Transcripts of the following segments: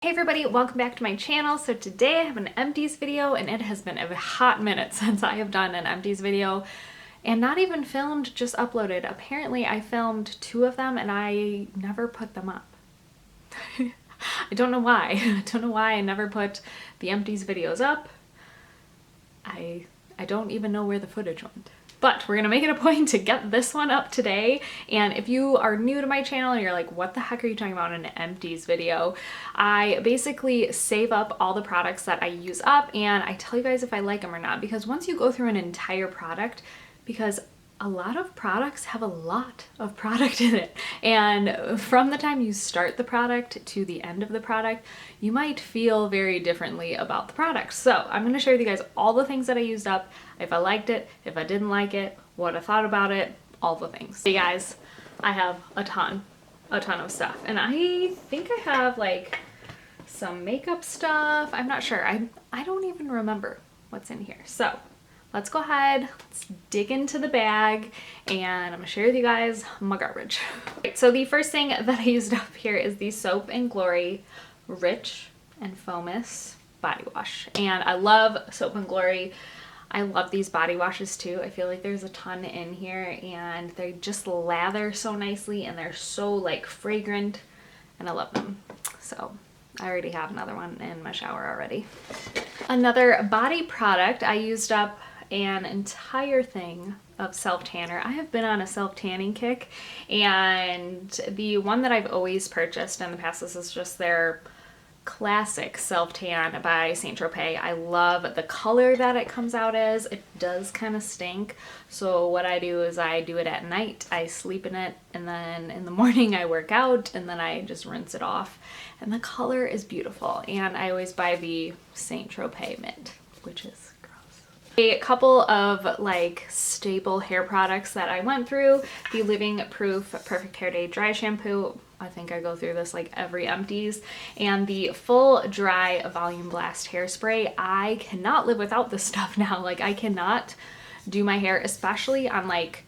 Hey everybody, welcome back to my channel. So today I have an empties video and it has been a hot minute since I have done an empties video and not even filmed, just uploaded. Apparently I filmed 2 of them and I never put them up. I don't know why. I don't know why I never put the empties videos up. I don't even know where the footage went. But we're gonna make it a point to get this one up today. And if you are new to my channel and you're like, what the heck are you talking about in an empties video? I basically save up all the products that I use up and I tell you guys if I like them or not. Because once you go through an entire product, because a lot of products have a lot of product in it. And from the time you start the product to the end of the product, you might feel very differently about the product. So I'm going to share with you guys all the things that I used up, if I liked it, if I didn't like it, what I thought about it, all the things. Hey guys, I have a ton of stuff. And I think I have like some makeup stuff. I'm not sure. I don't even remember what's in here. So let's go ahead, let's dig into the bag, and I'm gonna share with you guys my garbage. Right, so the first thing that I used up here is the Soap and Glory Rich and Foamous Body Wash. And I love Soap and Glory. I love these body washes too. I feel like there's a ton in here and they just lather so nicely and they're so like fragrant and I love them. So I already have another one in my shower already. Another body product, I used up an entire thing of self-tanner. I have been on a self-tanning kick, and the one that I've always purchased in the past, this is just their classic self-tan by Saint Tropez. I love the color that it comes out as. It does kind of stink, so what I do is I do it at night, I sleep in it, and then in the morning I work out and then I just rinse it off, and the color is beautiful. And I always buy the Saint Tropez mint, which is a couple of like staple hair products that I went through. The Living Proof Perfect Hair Day Dry Shampoo. I think I go through this like every empties. And the Full Dry Volume Blast Hairspray. I cannot live without this stuff now. Like I cannot do my hair, especially on like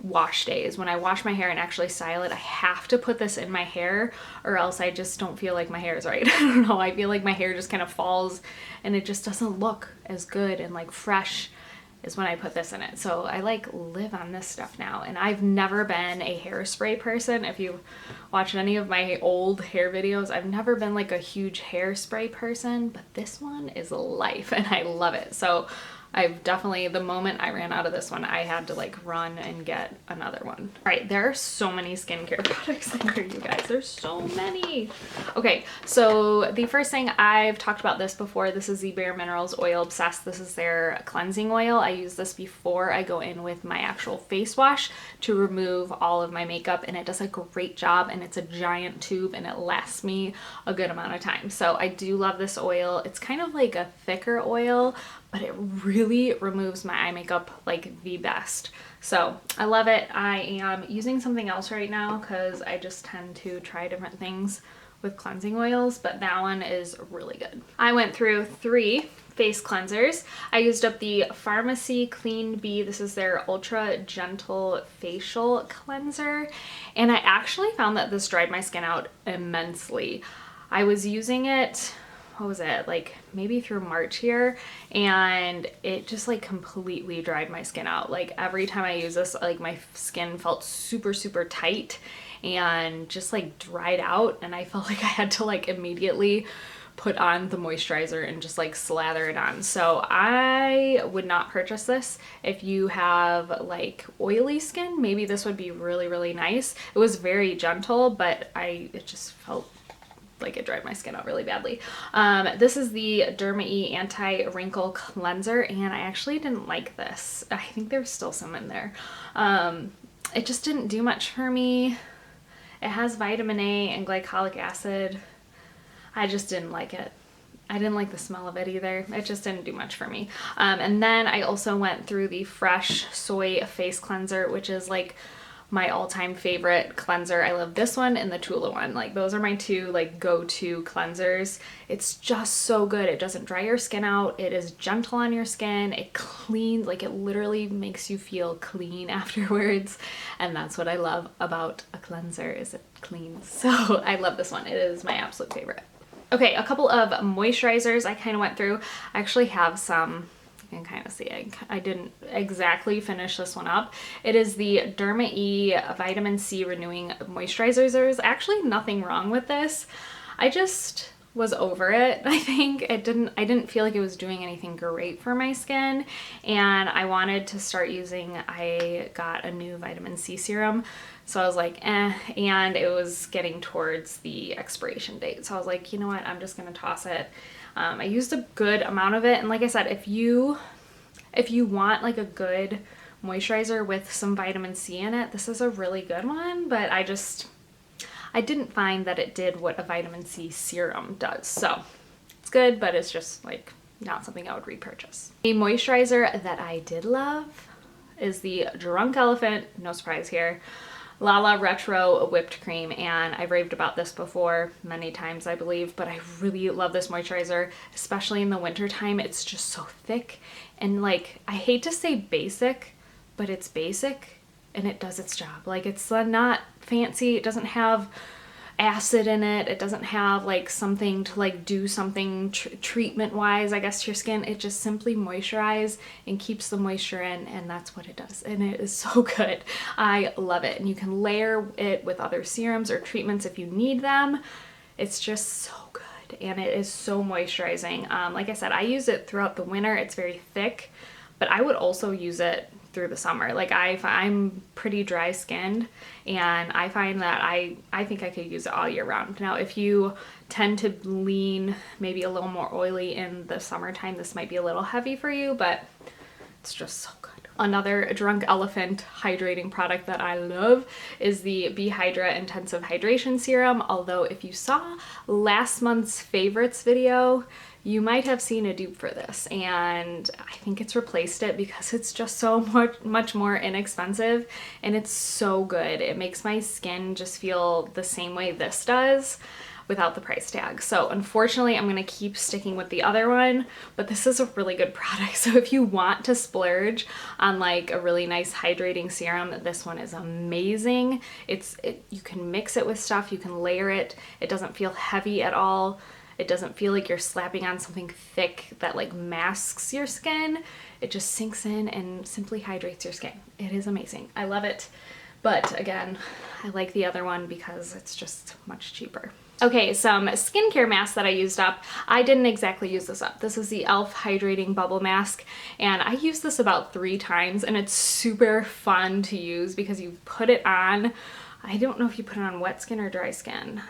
wash days. When I wash my hair and actually style it, I have to put this in my hair or else I just don't feel like my hair is right. I don't know, I feel like my hair just kind of falls and it just doesn't look as good and like fresh as when I put this in it. So I like live on this stuff now, and I've never been a hairspray person. If you watch any of my old hair videos, I've never been like a huge hairspray person, but this one is life and I love it. So I've definitely, the moment I ran out of this one, I had to like run and get another one. All right, there are so many skincare products in here, you guys. There's so many. Okay, so the first thing, I've talked about this before. This is the Bare Minerals Oil Obsessed. This is their cleansing oil. I use this before I go in with my actual face wash to remove all of my makeup, and it does a great job, and it's a giant tube and it lasts me a good amount of time. So I do love this oil. It's kind of like a thicker oil, but it really removes my eye makeup like the best. So I love it. I am using something else right now because I just tend to try different things with cleansing oils, but that one is really good. I went through 3 face cleansers. I used up the Pharmacy Clean Bee. This is their Ultra Gentle Facial Cleanser, and I actually found that this dried my skin out immensely. I was using it, what was it, like maybe through March here, and it just like completely dried my skin out. Like every time I use this, like my skin felt super tight and just like dried out, and I felt like I had to like immediately put on the moisturizer and just like slather it on. So I would not purchase this. If you have like oily skin, maybe this would be really nice. It was very gentle, but it just felt like it dried my skin out really badly. This is the Derma-E Anti-Wrinkle Cleanser, and I actually didn't like this. I think there's still some in there. It just didn't do much for me. It has vitamin A and glycolic acid. I just didn't like it. I didn't like the smell of it either. It just didn't do much for me. And then I also went through the Fresh Soy Face Cleanser, which is like my all-time favorite cleanser. I love this one and the Tula one. Like those are my 2 like go-to cleansers. It's just so good. It doesn't dry your skin out. It is gentle on your skin. It cleans, like it literally makes you feel clean afterwards. And that's what I love about a cleanser, is it cleans. So I love this one. It is my absolute favorite. Okay, a couple of moisturizers I kind of went through. I actually have some, you can kind of see I didn't exactly finish this one up. It is the Derma E Vitamin C Renewing Moisturizer. There's actually nothing wrong with this. I just was over it. I think I didn't feel like it was doing anything great for my skin, and I wanted to start using, I got a new vitamin C serum, so I was like and it was getting towards the expiration date, so I was like, you know what, I'm just gonna toss it. I used a good amount of it, and like I said, if you want like a good moisturizer with some vitamin C in it, this is a really good one, but I didn't find that it did what a vitamin C serum does. So it's good, but it's just like not something I would repurchase. A moisturizer that I did love is the Drunk Elephant, no surprise here, Lala Retro Whipped Cream, and I've raved about this before many times, I believe, but I really love this moisturizer, especially in the winter time. It's just so thick, and like, I hate to say basic, but it's basic and it does its job. Like, it's not fancy, it doesn't have acid in it, it doesn't have like something to like do something treatment wise, I guess, to your skin. It just simply moisturizes and keeps the moisture in, and that's what it does, and it is so good. I love it, and you can layer it with other serums or treatments if you need them. It's just so good, and it is so moisturizing. Like I said, I use it throughout the winter. It's very thick, but I would also use it through the summer. Like, I'm pretty dry skinned, and I find that I think I could use it all year round. Now, if you tend to lean maybe a little more oily in the summertime, this might be a little heavy for you, but it's just so good. Another Drunk Elephant hydrating product that I love is the Be Hydra Intensive Hydration Serum. Although if you saw last month's favorites video, you might have seen a dupe for this, and I think it's replaced it because it's just so much more inexpensive, and it's so good. It makes my skin just feel the same way this does without the price tag. So unfortunately, I'm gonna keep sticking with the other one, but this is a really good product. So if you want to splurge on like a really nice hydrating serum, this one is amazing. You can mix it with stuff, you can layer it. It doesn't feel heavy at all. It doesn't feel like you're slapping on something thick that like masks your skin. It just sinks in and simply hydrates your skin. It is amazing. I love it. But again, I like the other one because it's just much cheaper. Okay, some skincare masks that I used up. I didn't exactly use this up. This is the e.l.f. Hydrating Bubble Mask, and I used this about 3 times, and it's super fun to use because you put it on. I don't know if you put it on wet skin or dry skin.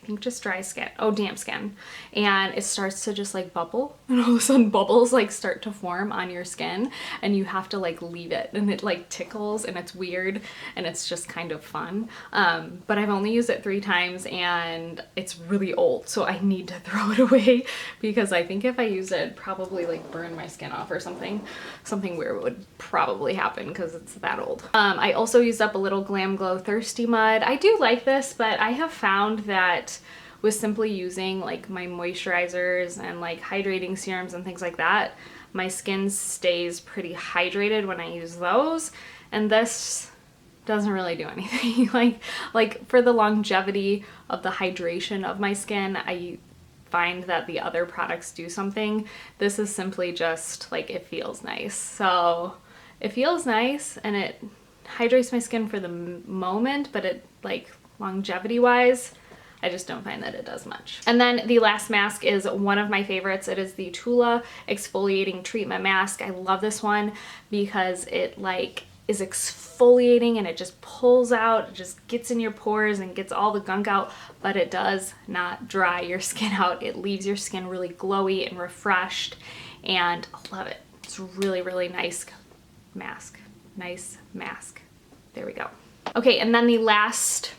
I think just dry skin, damp skin, and it starts to just like bubble, and all of a sudden bubbles like start to form on your skin, and you have to like leave it, and it like tickles, and it's weird, and it's just kind of fun. But I've only used it 3 times, and it's really old, so I need to throw it away because I think if I use it, it'd probably like burn my skin off or something weird would probably happen because it's that old. I also used up a little Glam Glow Thirsty Mud. I do like this, but I have found that with simply using like my moisturizers and like hydrating serums and things like that, my skin stays pretty hydrated when I use those, and this doesn't really do anything. like for the longevity of the hydration of my skin, I find that the other products do something. This is simply just like, it feels nice. So it feels nice and it hydrates my skin for the moment, but it like longevity wise, I just don't find that it does much. And then the last mask is one of my favorites. It is the Tula Exfoliating Treatment Mask. I love this one because it like is exfoliating and it just pulls out, it just gets in your pores and gets all the gunk out, but it does not dry your skin out. It leaves your skin really glowy and refreshed, and I love it. It's really, really nice mask. Nice mask. There we go. Okay, and then the last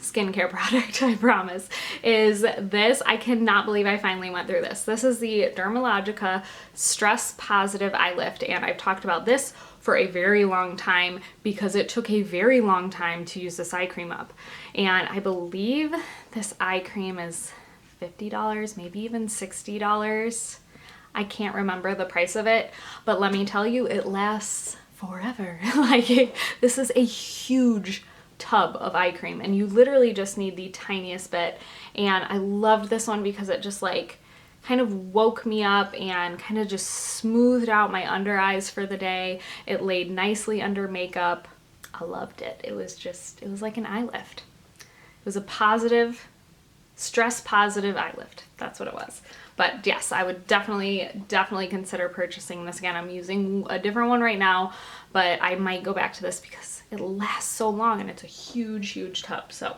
skincare product, I promise, is this. I cannot believe I finally went through this. This is the Dermalogica Stress Positive Eye Lift, and I've talked about this for a very long time because it took a very long time to use this eye cream up. And I believe this eye cream is $50, maybe even $60. I can't remember the price of it, but let me tell you, it lasts forever. Like, this is a huge tub of eye cream, and you literally just need the tiniest bit. And I loved this one because it just like kind of woke me up and kind of just smoothed out my under eyes for the day. It laid nicely under makeup. I loved it. It was like an eye lift. It was a positive, stress positive eye lift. That's what it was. But yes, I would definitely consider purchasing this again. I'm using a different one right now, but I might go back to this because it lasts so long and it's a huge tub. So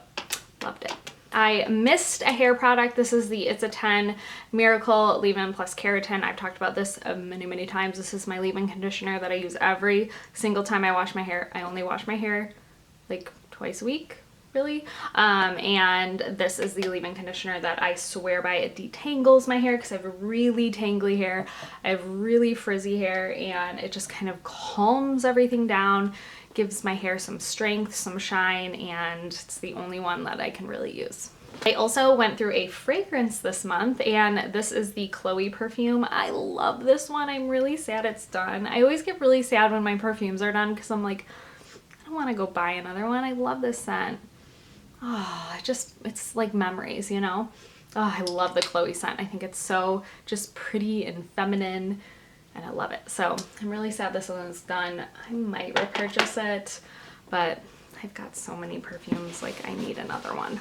loved it. I missed a hair product. This is the It's a 10 Miracle Leave-In Plus Keratin. I've talked about this many times. This is my leave-in conditioner that I use every single time I wash my hair. I only wash my hair like twice a week, really. And this is the leave-in conditioner that I swear by. It detangles my hair because I have really tangly hair. I have really frizzy hair, and it just kind of calms everything down, gives my hair some strength, some shine, and it's the only one that I can really use. I also went through a fragrance this month, and this is the Chloe perfume. I love this one. I'm really sad it's done. I always get really sad when my perfumes are done because I'm like, I don't want to go buy another one. I love this scent. Oh, it's like memories, you know? Oh, I love the Chloe scent. I think it's so just pretty and feminine, and I love it. So I'm really sad this one's done. I might repurchase it, but I've got so many perfumes, like I need another one.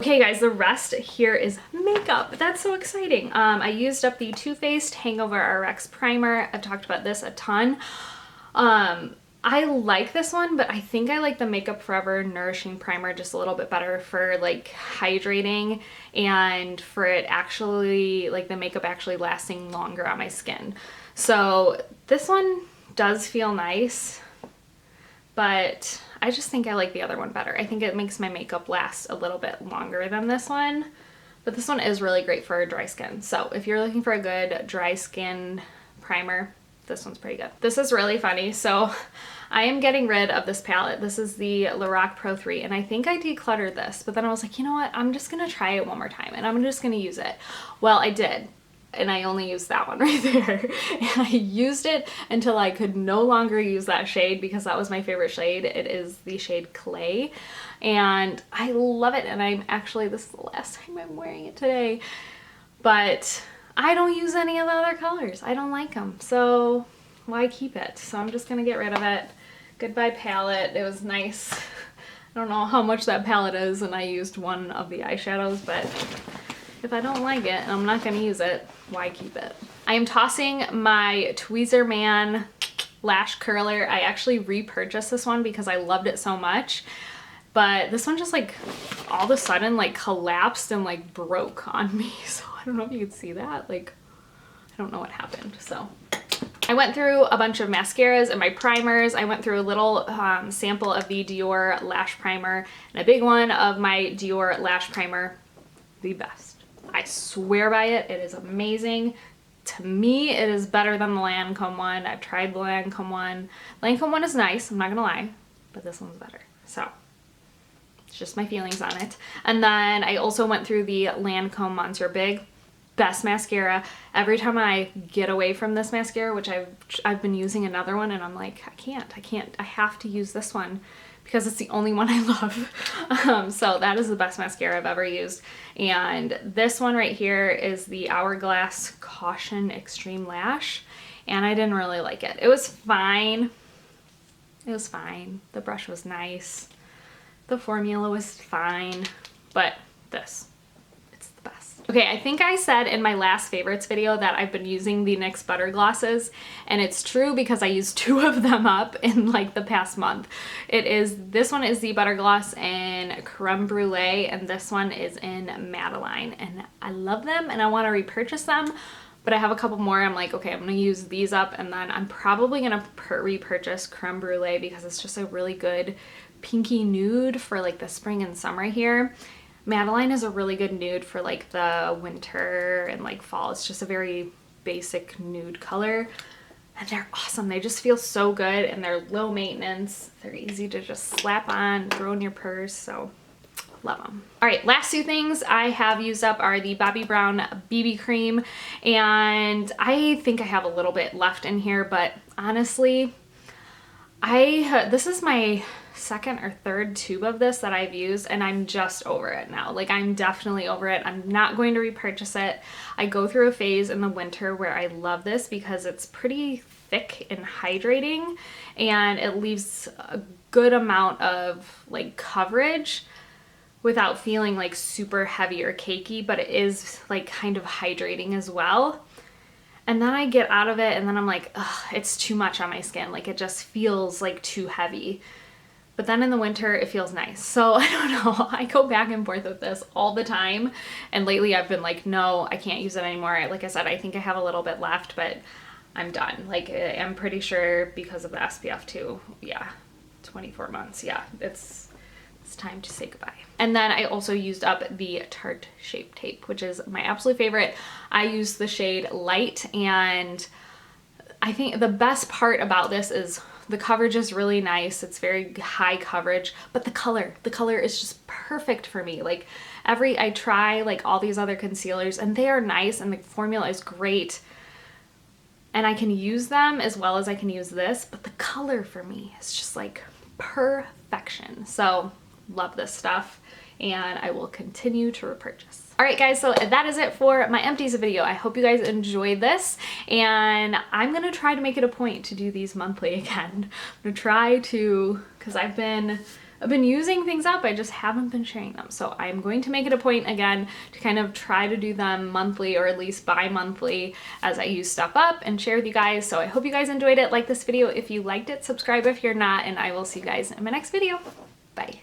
Okay guys, the rest here is makeup. That's so exciting. I used up the Too Faced Hangover RX Primer. I've talked about this a ton. I like this one, but I think I like the Makeup Forever Nourishing Primer just a little bit better for like hydrating and for it actually, like the makeup actually lasting longer on my skin. So this one does feel nice, but I just think I like the other one better. I think it makes my makeup last a little bit longer than this one, but this one is really great for dry skin. So if you're looking for a good dry skin primer, this one's pretty good. This is really funny. So I am getting rid of this palette. This is the Lorac Pro 3, and I think I decluttered this, but then I was like, you know what? I'm just gonna try it one more time and I'm just gonna use it. Well, I did. And I only used that one right there. And I used it until I could no longer use that shade because that was my favorite shade. It is the shade Clay. And I love it. And I'm actually, this is the last time I'm wearing it today. But I don't use any of the other colors. I don't like them. So why keep it? So I'm just going to get rid of it. Goodbye palette. It was nice. I don't know how much that palette is, and I used one of the eyeshadows, but if I don't like it and I'm not going to use it, why keep it? I am tossing my Tweezerman lash curler. I actually repurchased this one because I loved it so much, but this one just like all of a sudden like collapsed and like broke on me. So I don't know if you could see that. Like, I don't know what happened. So I went through a bunch of mascaras and my primers. I went through a little sample of the Dior lash primer and a big one of my Dior lash primer. The best. I swear by it. It is amazing. To me, it is better than the Lancome one. I've tried the Lancome one. Lancome one is nice, I'm not gonna lie, but this one's better. So it's just my feelings on it. And then I also went through the Lancome Monsieur Big. Best mascara. Every time I get away from this mascara, which I've been using another one, and I'm like, I have to use this one because it's the only one I love. So that is the best mascara I've ever used. And this one right here is the Hourglass Caution Extreme Lash, and I didn't really like it. It was fine. It was fine. The brush was nice. The formula was fine, but this, it's the best. Okay, I think I said in my last favorites video that I've been using the NYX Butter Glosses, and it's true because I used 2 of them up in like the past month. This one is the Butter Gloss in Creme Brulee, and this one is in Madeline, and I love them and I want to repurchase them, but I have a couple more. I'm like, okay, I'm gonna use these up, and then I'm probably gonna repurchase Creme Brulee because it's just a really good pinky nude for like the spring and summer here. Madeline is a really good nude for like the winter and like fall. It's just a very basic nude color, and they're awesome. They just feel so good, and they're low maintenance. They're easy to just slap on, throw in your purse, so love them. All right, last 2 things I have used up are the Bobbi Brown BB cream, and I think I have a little bit left in here, but honestly, this is my second or third tube of this that I've used, and I'm just over it now. Like, I'm definitely over it. I'm not going to repurchase it. I go through a phase in the winter where I love this because it's pretty thick and hydrating, and it leaves a good amount of like coverage without feeling like super heavy or cakey, but it is like kind of hydrating as well. And then I get out of it and then I'm like, ugh, it's too much on my skin. Like, it just feels like too heavy. But then in the winter, it feels nice. So I don't know, I go back and forth with this all the time. And lately I've been like, no, I can't use it anymore. Like I said, I think I have a little bit left, but I'm done. Like, I'm pretty sure because of the SPF too. Yeah, 24 months. Yeah, it's time to say goodbye. And then I also used up the Tarte Shape Tape, which is my absolute favorite. I use the shade Light, and I think the best part about this is the coverage is really nice. It's very high coverage, but the color is just perfect for me. Like, I try like all these other concealers and they are nice and the formula is great, and I can use them as well as I can use this, but the color for me is just like perfection. So love this stuff, and I will continue to repurchase. All right guys, so that is it for my Empties video. I hope you guys enjoyed this, and I'm gonna try to make it a point to do these monthly again. I'm gonna try to, because I've been using things up, I just haven't been sharing them. So I'm going to make it a point again to kind of try to do them monthly, or at least bi-monthly, as I use stuff up and share with you guys. So I hope you guys enjoyed it. Like this video if you liked it, subscribe if you're not, and I will see you guys in my next video. Bye.